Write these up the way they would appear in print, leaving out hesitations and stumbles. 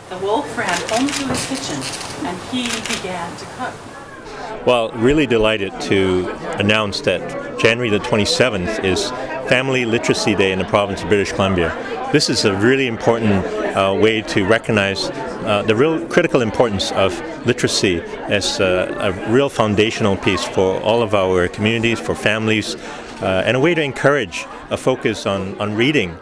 The wolf ran home to his kitchen, and he began to cook. Well, really delighted to announce that January the 27th is Family Literacy Day in the province of British Columbia. This is a really important way to recognize the real critical importance of literacy as a real foundational piece for all of our communities, for families, and a way to encourage a focus on reading.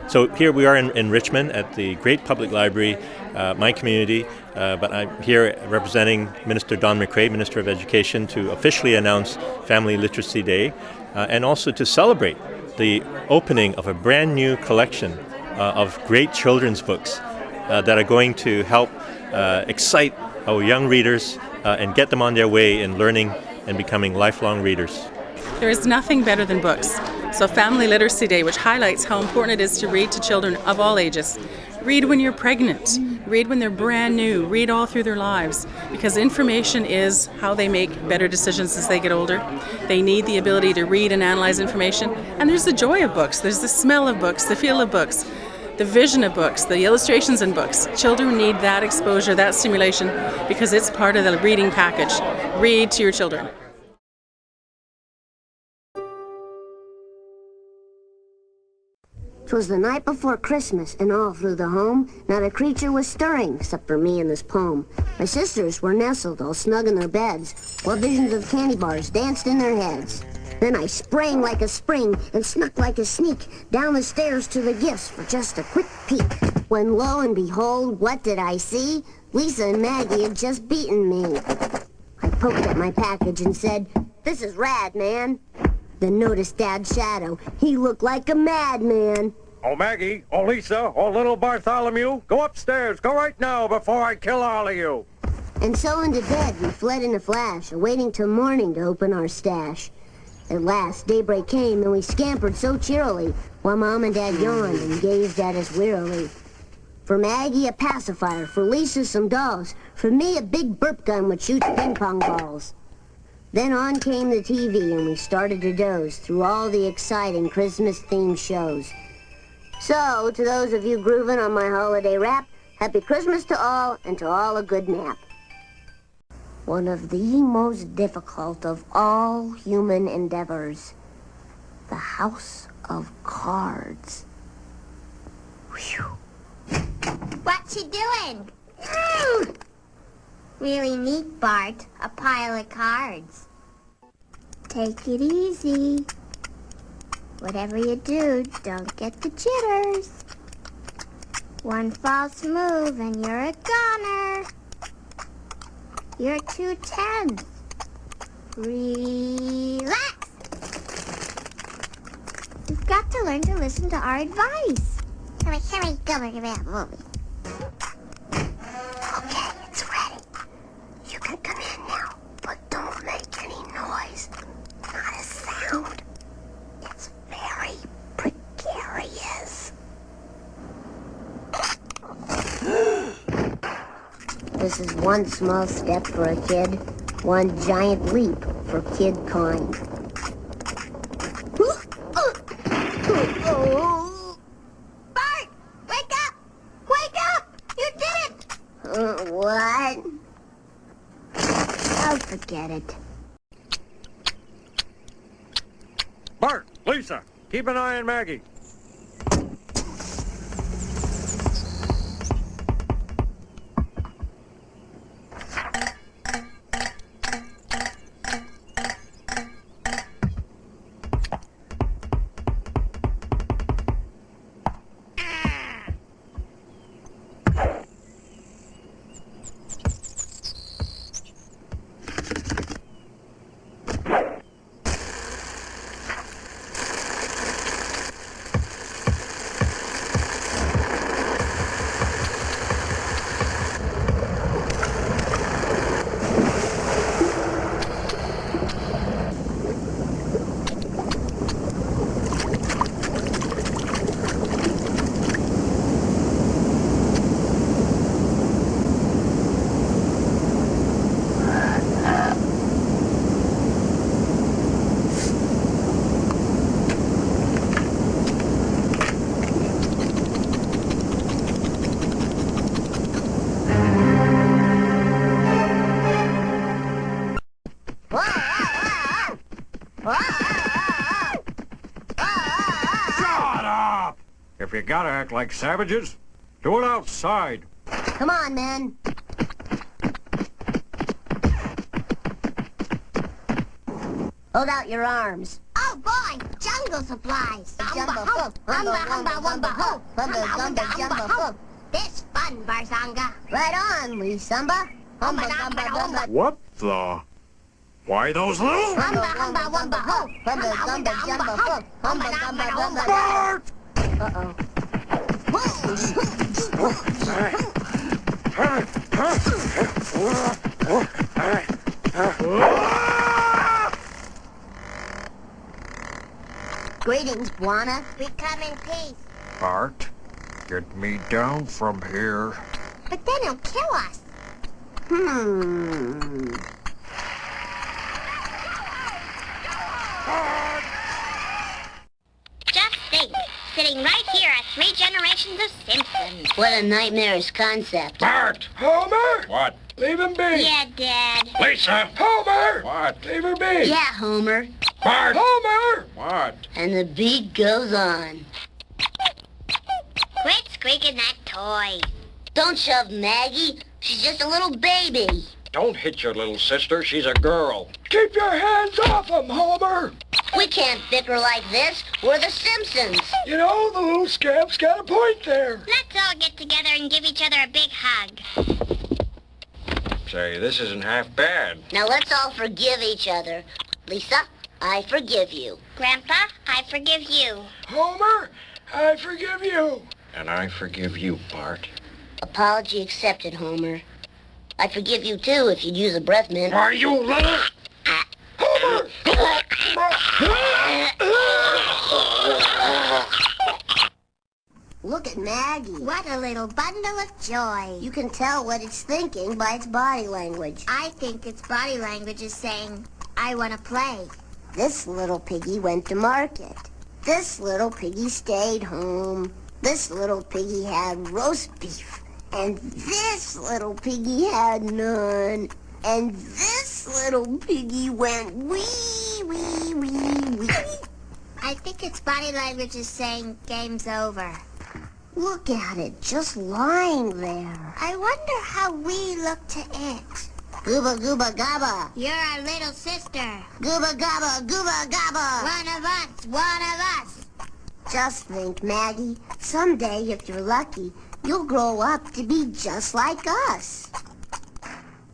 So here we are in Richmond at the great public library, my community, but I'm here representing Minister Don McCrae, Minister of Education, to officially announce Family Literacy Day and also to celebrate the opening of a brand new collection of great children's books that are going to help excite our young readers and get them on their way in learning and becoming lifelong readers. There is nothing better than books. So Family Literacy Day, which highlights how important it is to read to children of all ages. Read when you're pregnant, read when they're brand new, read all through their lives, because information is how they make better decisions as they get older. They need the ability to read and analyze information, and there's the joy of books, there's the smell of books, the feel of books, the vision of books, the illustrations in books. Children need that exposure, that stimulation, because it's part of the reading package. Read to your children. 'Twas the night before Christmas, and all through the home, not a creature was stirring, except for me and this poem. My sisters were nestled all snug in their beds, while visions of candy bars danced in their heads. Then I sprang like a spring and snuck like a sneak down the stairs to the gifts for just a quick peek. When lo and behold, what did I see? Lisa and Maggie had just beaten me. I poked at my package and said, "This is rad, man." Then noticed Dad's shadow. He looked like a madman. Oh, Maggie, oh, Lisa, oh, little Bartholomew, go upstairs, go right now before I kill all of you. And so into bed we fled in a flash, awaiting till morning to open our stash. At last, daybreak came, and we scampered so cheerily, while Mom and Dad yawned and gazed at us wearily. For Maggie, a pacifier, for Lisa, some dolls, for me, a big burp gun which shoots ping-pong balls. Then on came the TV, and we started to doze through all the exciting Christmas-themed shows. So, to those of you grooving on my holiday rap, Happy Christmas to all, and to all a good nap. One of the most difficult of all human endeavors, the House of Cards. Whew. What's she doing? Really neat, Bart. A pile of cards. Take it easy. Whatever you do, don't get the jitters. One false move and you're a goner. You're 2/10. Relax. You've got to learn to listen to our advice. Hurry, go look at that movie. Okay, it's ready. You can come in now, but don't make any noise. Not a sound. It's very precarious. This is one small step for a kid, one giant leap for kid kind. Bart, wake up! Wake up! You did it! What? Oh, forget it. Bart, Lisa, keep an eye on Maggie. if you gotta act like savages, do it outside. Come on, men. Hold out your arms. Oh boy, jungle supplies. Jumba hoop. Humba, humba, humba, hoop. Humba, humba, jumba hoop. This fun, Barzanga. Right on, Lee Samba. Humba, humba, humba. What the? Why those little... Humba, humba, humba, hoop. Humba, humba, jumba hoop. Humba, humba, humba. Bart! Uh-oh. Greetings, Buana. We come in peace. Bart, get me down from here. But then he'll kill us. Just think, sitting right here are 3 generations of Simpsons. What a nightmarish concept. Bart! Homer! What? Leave him be! Yeah, Dad. Lisa! Homer! What? Leave her be! Yeah, Homer. Bart! Homer! What? And the beat goes on. Quit squeaking that toy. Don't shove Maggie. She's just a little baby. Don't hit your little sister. She's a girl. Keep your hands off him, Homer! We can't bicker like this. We're the Simpsons. You know, the little scamp's got a point there. Let's all get together and give each other a big hug. Say, this isn't half bad. Now let's all forgive each other. Lisa, I forgive you. Grandpa, I forgive you. Homer, I forgive you. And I forgive you, Bart. Apology accepted, Homer. I forgive you too if you'd use a breath mint. Are you little? Homer! Look at Maggie. What a little bundle of joy. You can tell what it's thinking by its body language. I think its body language is saying, I want to play. This little piggy went to market. This little piggy stayed home. This little piggy had roast beef. And this little piggy had none. And this little piggy went wee, wee, wee, wee. I think its body language is saying, game's over. Look at it, just lying there. I wonder how we look to it. Gooba, gooba, gabba. You're our little sister. Gooba, gabba, gooba, gabba. One of us, one of us. Just think, Maggie, someday, if you're lucky, you'll grow up to be just like us.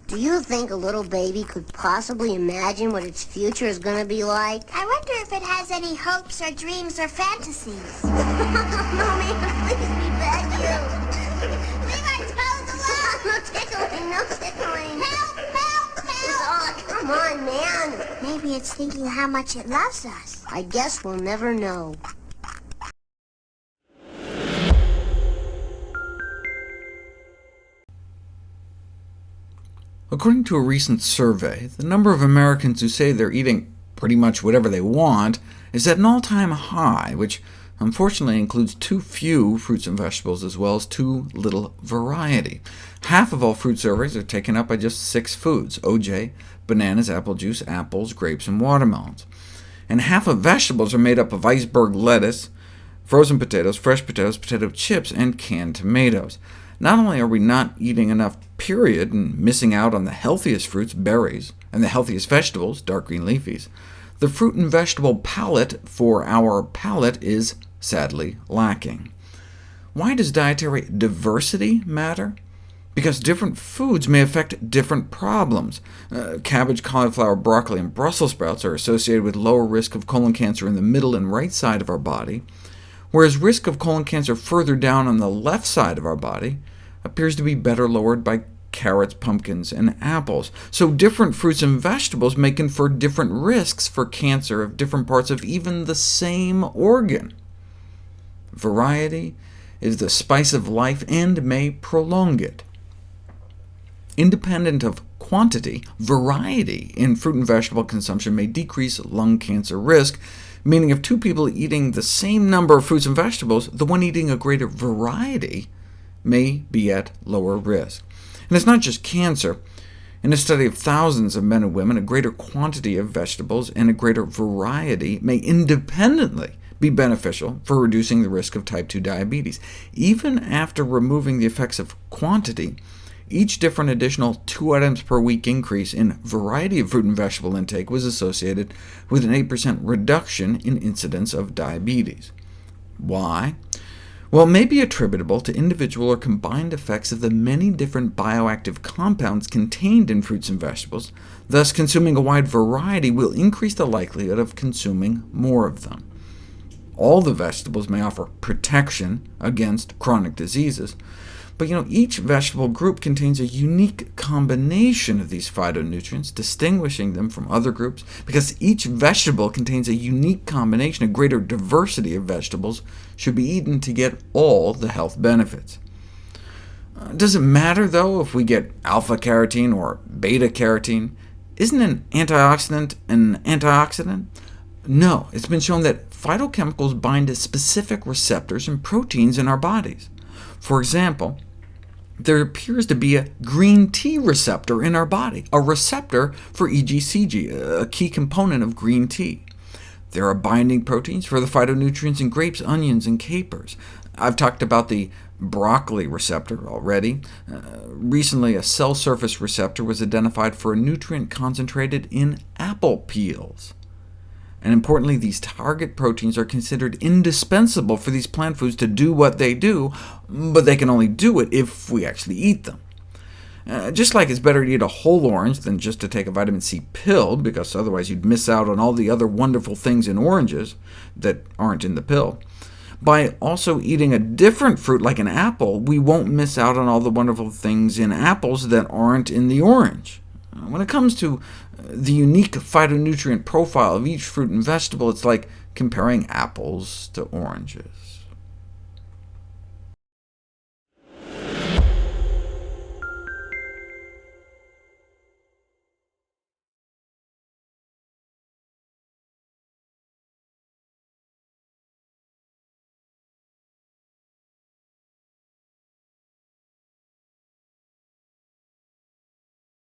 Do you think a little baby could possibly imagine what its future is going to be like? I wonder if it has any hopes or dreams or fantasies. No, man, please, we beg you. Leave our toes alone. No tickling, no tickling. Help, help, help. Oh, come on, man. Maybe it's thinking how much it loves us. I guess we'll never know. According to a recent survey, the number of Americans who say they're eating pretty much whatever they want is at an all-time high, which unfortunately includes too few fruits and vegetables as well as too little variety. Half of all fruit surveys are taken up by just 6 foods: OJ, bananas, apple juice, apples, grapes, and watermelons. And half of vegetables are made up of iceberg lettuce, frozen potatoes, fresh potatoes, potato chips, and canned tomatoes. Not only are we not eating enough, period, and missing out on the healthiest fruits, berries, and the healthiest vegetables, dark green leafies, the fruit and vegetable palette for our palate is sadly lacking. Why does dietary diversity matter? Because different foods may affect different problems. Cabbage, cauliflower, broccoli, and Brussels sprouts are associated with lower risk of colon cancer in the middle and right side of our body, whereas risk of colon cancer further down on the left side of our body appears to be better lowered by carrots, pumpkins, and apples. So different fruits and vegetables may confer different risks for cancer of different parts of even the same organ. Variety is the spice of life and may prolong it. Independent of quantity, variety in fruit and vegetable consumption may decrease lung cancer risk, meaning if 2 people eating the same number of fruits and vegetables, the one eating a greater variety may be at lower risk. And it's not just cancer. In a study of thousands of men and women, a greater quantity of vegetables and a greater variety may independently be beneficial for reducing the risk of type 2 diabetes. Even after removing the effects of quantity, each different additional 2 items per week increase in variety of fruit and vegetable intake was associated with an 8% reduction in incidence of diabetes. Why? Well, it may be attributable to individual or combined effects of the many different bioactive compounds contained in fruits and vegetables. Thus, consuming a wide variety will increase the likelihood of consuming more of them. All the vegetables may offer protection against chronic diseases, but each vegetable group contains a unique combination of these phytonutrients, distinguishing them from other groups. Because each vegetable contains a unique combination, a greater diversity of vegetables should be eaten to get all the health benefits. Does it matter, though, if we get alpha-carotene or beta-carotene? Isn't an antioxidant an antioxidant? No, it's been shown that phytochemicals bind to specific receptors and proteins in our bodies. For example, there appears to be a green tea receptor in our body, a receptor for EGCG, a key component of green tea. There are binding proteins for the phytonutrients in grapes, onions, and capers. I've talked about the broccoli receptor already. Recently, a cell surface receptor was identified for a nutrient concentrated in apple peels. And importantly, these target proteins are considered indispensable for these plant foods to do what they do, but they can only do it if we actually eat them. Just like it's better to eat a whole orange than just to take a vitamin C pill, because otherwise you'd miss out on all the other wonderful things in oranges that aren't in the pill. By also eating a different fruit like an apple, we won't miss out on all the wonderful things in apples that aren't in the orange. When it comes to the unique phytonutrient profile of each fruit and vegetable, it's like comparing apples to oranges.